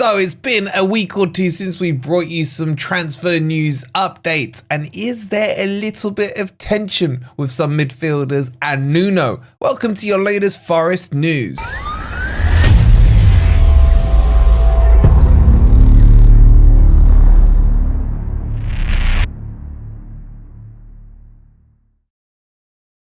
So it's been a week or two since we brought you some transfer news updates, and is there a little bit of tension with some midfielders and Nuno? Welcome to your latest Forest news.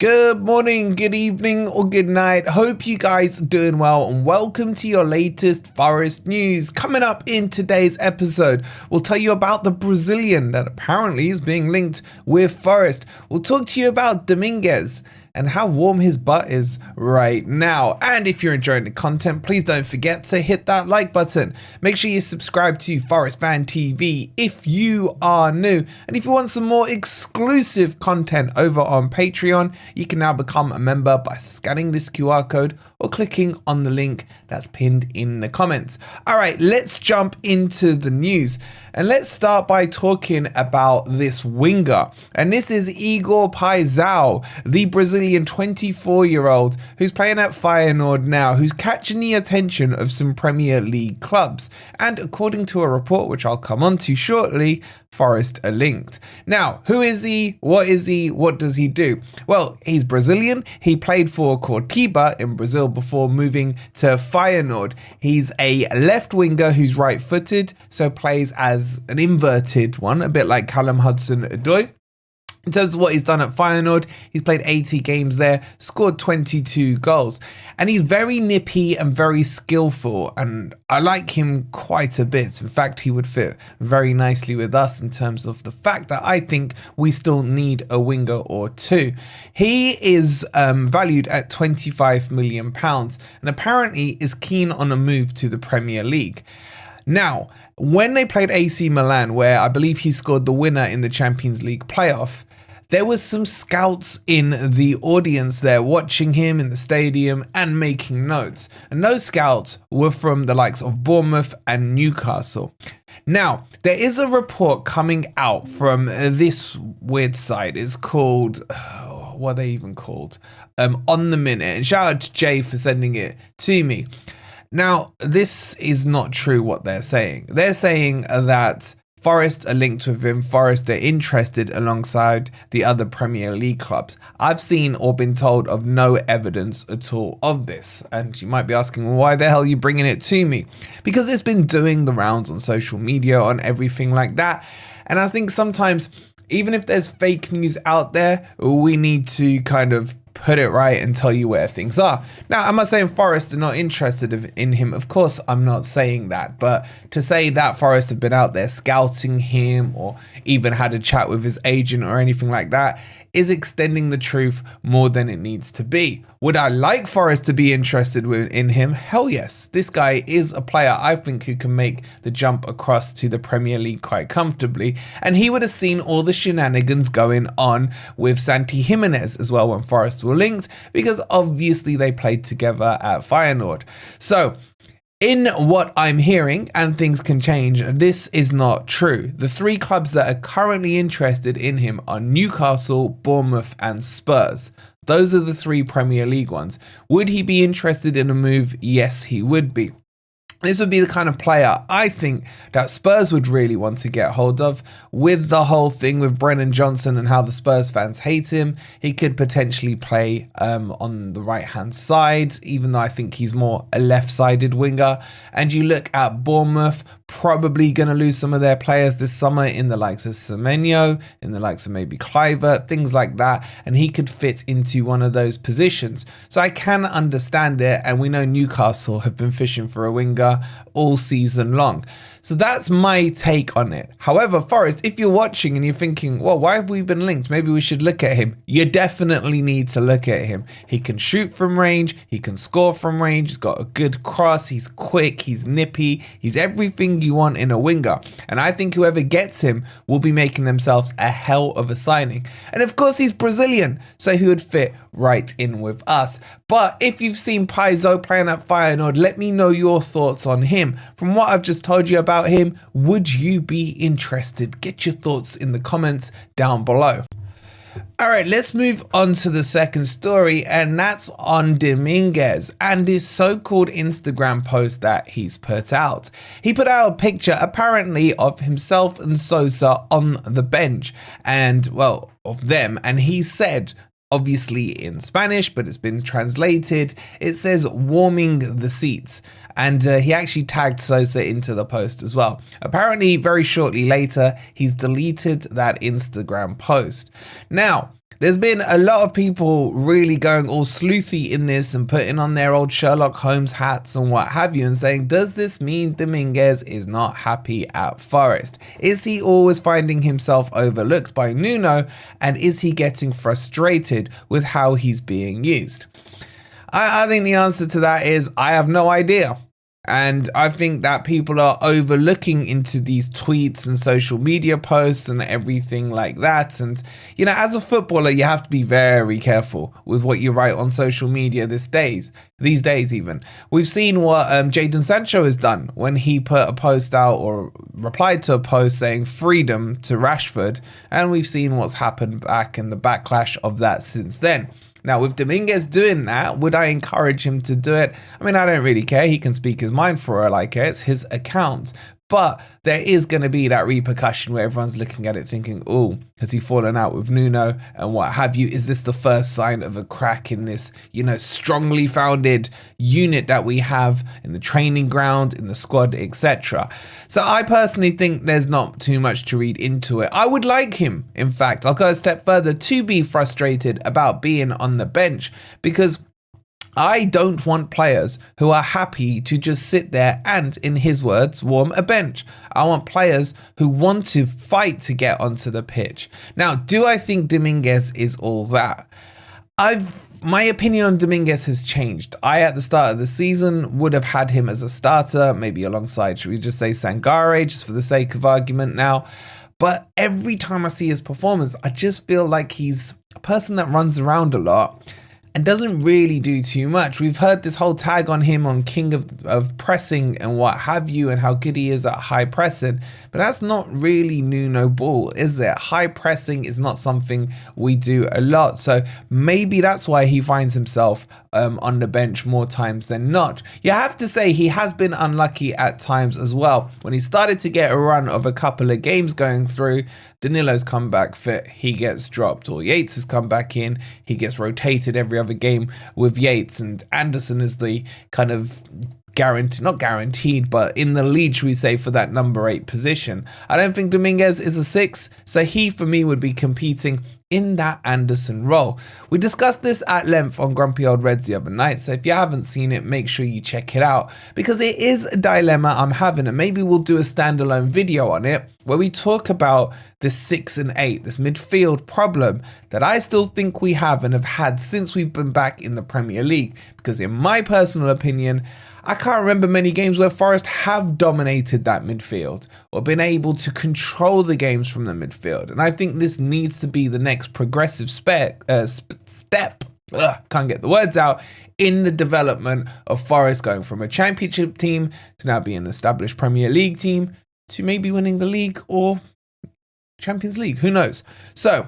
Good morning, good evening, or good night. Hope you guys are doing well, and welcome to your latest Forest news. Coming up in today's episode, we'll tell you about the Brazilian that apparently is being linked with Forest. We'll talk to you about Dominguez and how warm his butt is right now. And if you're enjoying the content, please don't forget to hit that like button. Make sure you subscribe to Forest Fan TV if you are new. And if you want some more exclusive content over on Patreon, you can now become a member by scanning this QR code or clicking on the link that's pinned in the comments. All right, let's jump into the news. And let's start by talking about this winger. And this is Igor Paixao, the Brazilian 24-year-old who's playing at Feyenoord now, who's catching the attention of some Premier League clubs. And according to a report, which I'll come on to shortly, Forest are linked. Now, who is he? What is he? What does he do? Well, he's Brazilian. He played for Curitiba in Brazil before moving to Feyenoord. He's a left winger who's right-footed, so plays as an inverted one, a bit like Callum Hudson-Odoi. In terms of what he's done at Feyenoord, he's played 80 games there, scored 22 goals. And he's very nippy and very skillful, and I like him quite a bit. In fact, he would fit very nicely with us in terms of the fact that I think we still need a winger or two. He is valued at £25 million and apparently is keen on a move to the Premier League. Now, when they played AC Milan, where I believe he scored the winner in the Champions League playoff, there was some scouts in the audience there watching him in the stadium and making notes. And those scouts were from the likes of Bournemouth and Newcastle. Now, there is a report coming out from this weird site. It's called, what are they even called? On the Minute. And shout out to Jay for sending it to me. Now, this is not true what they're saying. They're saying that Forest are linked with him. Forest are interested alongside the other Premier League clubs. I've seen or been told of no evidence at all of this. And you might be asking, well, why the hell are you bringing it to me? Because it's been doing the rounds on social media, on everything like that. And I think sometimes, even if there's fake news out there, we need to kind of put it right and tell you where things are. Now, am I saying Forest are not interested in him? Of course, I'm not saying that. But to say that Forest have been out there scouting him or even had a chat with his agent or anything like that is extending the truth more than it needs to be. Would I like Forest to be interested in him? Hell yes. This guy is a player I think who can make the jump across to the Premier League quite comfortably. And he would have seen all the shenanigans going on with Santi Jimenez as well when Forest were linked, because obviously they played together at Feyenoord. So, in what I'm hearing, and things can change, this is not true. The three clubs that are currently interested in him are Newcastle, Bournemouth and Spurs. Those are the three Premier League ones. Would he be interested in a move? Yes, he would be. This would be the kind of player I think that Spurs would really want to get hold of. With the whole thing with Brennan Johnson and how the Spurs fans hate him, he could potentially play on the right-hand side, even though I think he's more a left-sided winger. And you look at Bournemouth, probably going to lose some of their players this summer in the likes of Semenyo, in the likes of maybe Kluivert, things like that. And he could fit into one of those positions. So I can understand it. And we know Newcastle have been fishing for a winger all season long. So that's my take on it. However, Forest, if you're watching and you're thinking, well, why have we been linked? Maybe we should look at him. You definitely need to look at him. He can shoot from range. He can score from range. He's got a good cross. He's quick. He's nippy. He's everything you want in a winger. And I think whoever gets him will be making themselves a hell of a signing. And of course, he's Brazilian, so he would fit right in with us. But if you've seen Paixao playing at Feyenoord, let me know your thoughts on him. From what I've just told you about him, would you be interested? Get your thoughts in the comments down below. All right, let's move on to the second story, and that's on Dominguez and this so-called Instagram post that he's put out. He put out a picture apparently of himself and Sosa on the bench, and well, of them, and he said, obviously in Spanish, but it's been translated, it says warming the seats. And he actually tagged Sosa into the post as well. Apparently, very shortly later, he's deleted that Instagram post. Now, there's been a lot of people really going all sleuthy in this and putting on their old Sherlock Holmes hats and what have you and saying, does this mean Dominguez is not happy at Forest? Is he always finding himself overlooked by Nuno, and is he getting frustrated with how he's being used? I think the answer to that is I have no idea. And I think that people are overlooking into these tweets and social media posts and everything like that. And, you know, as a footballer, you have to be very careful with what you write on social media these days even. We've seen what Jadon Sancho has done when he put a post out or replied to a post saying freedom to Rashford. And we've seen what's happened back in the backlash of that since then. Now, with Dominguez doing that, would I encourage him to do it? I mean, I don't really care. He can speak his mind for all I care. It's his account. But there is going to be that repercussion where everyone's looking at it thinking, oh, has he fallen out with Nuno and what have you? Is this the first sign of a crack in this, you know, strongly founded unit that we have in the training ground, in the squad, etc.? So I personally think there's not too much to read into it. I would like him, in fact, I'll go a step further, to be frustrated about being on the bench, because I don't want players who are happy to just sit there and, in his words, warm a bench. I want players who want to fight to get onto the pitch. Now, do I think Dominguez is all that? My opinion on Dominguez has changed. I, at the start of the season, would have had him as a starter, maybe alongside, should we just say Sangare, just for the sake of argument now. But every time I see his performance, I just feel like he's a person that runs around a lot and doesn't really do too much. We've heard this whole tag on him on king of pressing and what have you, and how good he is at high pressing, but that's not really Nuno ball, is it? High pressing is not something we do a lot, so maybe that's why he finds himself on the bench more times than not. You have to say he has been unlucky at times as well. When he started to get a run of a couple of games going through, Danilo's come back fit, he gets dropped, or Yates has come back in, he gets rotated every other game with Yates, and Anderson is the kind of not guaranteed, but in the lead, we say, for that number 8 position. I don't think Dominguez is a 6, so he for me would be competing in that Anderson role. We discussed this at length on Grumpy Old Reds the other night, so if you haven't seen it, make sure you check it out, because it is a dilemma I'm having, and maybe we'll do a standalone video on it where we talk about this 6 and 8, this midfield problem that I still think we have and have had since we've been back in the Premier League, because in my personal opinion, I can't remember many games where Forest have dominated that midfield or been able to control the games from the midfield. And I think this needs to be the next progressive step, can't get the words out, in the development of Forest, going from a championship team to now being an established Premier League team to maybe winning the league or Champions League. Who knows? So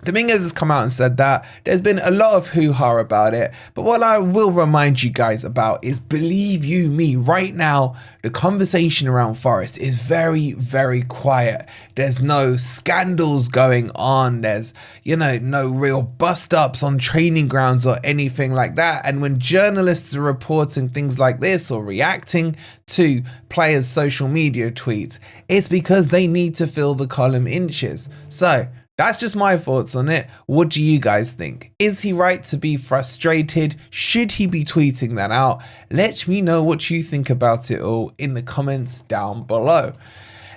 Dominguez has come out and said that. There's been a lot of hoo-ha about it, but what I will remind you guys about is, believe you me, right now, the conversation around Forest is very, very quiet. There's no scandals going on. There's, no real bust-ups on training grounds or anything like that. And when journalists are reporting things like this or reacting to players' social media tweets, it's because they need to fill the column inches. So that's just my thoughts on it. What do you guys think? Is he right to be frustrated? Should he be tweeting that out? Let me know what you think about it all in the comments down below.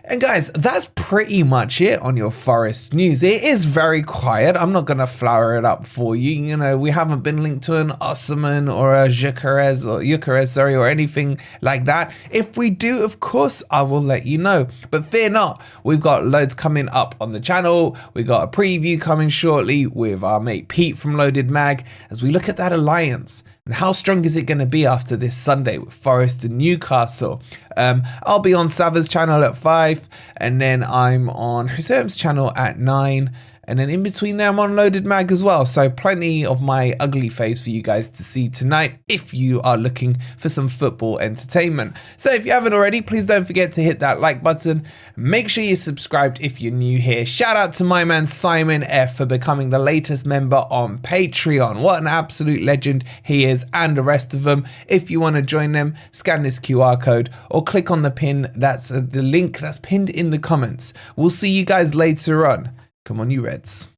And guys, that's pretty much it on your Forest news. It is very quiet. I'm not going to flower it up for you. We haven't been linked to an Osman or a Gyökeres, or anything like that. If we do, of course, I will let you know. But fear not, we've got loads coming up on the channel. We've got a preview coming shortly with our mate Pete from Loaded Mag as we look at that alliance. And how strong is it going to be after this Sunday with Forest and Newcastle? I'll be on Sava's channel at 5, and then I'm on Hussein's channel at 9. And then in between there, I'm on Loaded Mag as well. So plenty of my ugly face for you guys to see tonight if you are looking for some football entertainment. So if you haven't already, please don't forget to hit that like button. Make sure you're subscribed if you're new here. Shout out to my man Simon F for becoming the latest member on Patreon. What an absolute legend he is, and the rest of them. If you want to join them, scan this QR code or click on the pin. That's the link that's pinned in the comments. We'll see you guys later on. Come on, you Reds.